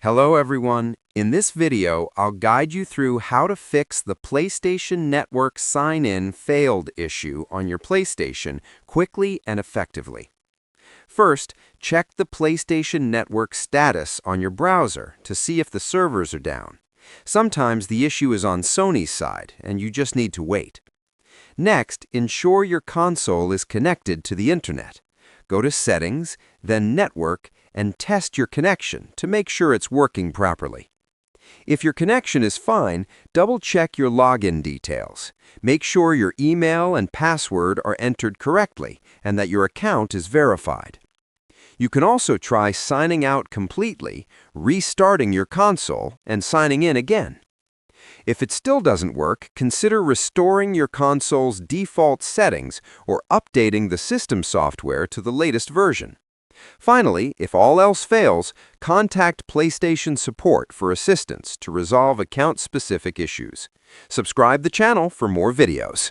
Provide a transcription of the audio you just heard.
Hello everyone. In this video, I'll guide you through how to fix the PlayStation Network sign-in failed issue on your PlayStation quickly and effectively. First, check the PlayStation Network status on your browser to see if the servers are down. Sometimes the issue is on Sony's side, and you just need to wait. Next, ensure your console is connected to the internet. Go to Settings, then Network, and test your connection to make sure it's working properly. If your connection is fine, double-check your login details. Make sure your email and password are entered correctly and that your account is verified. You can also try signing out completely, restarting your console, and signing in again. If it still doesn't work, consider restoring your console's default settings or updating the system software to the latest version. Finally, if all else fails, contact PlayStation Support for assistance to resolve account-specific issues. Subscribe the channel for more videos.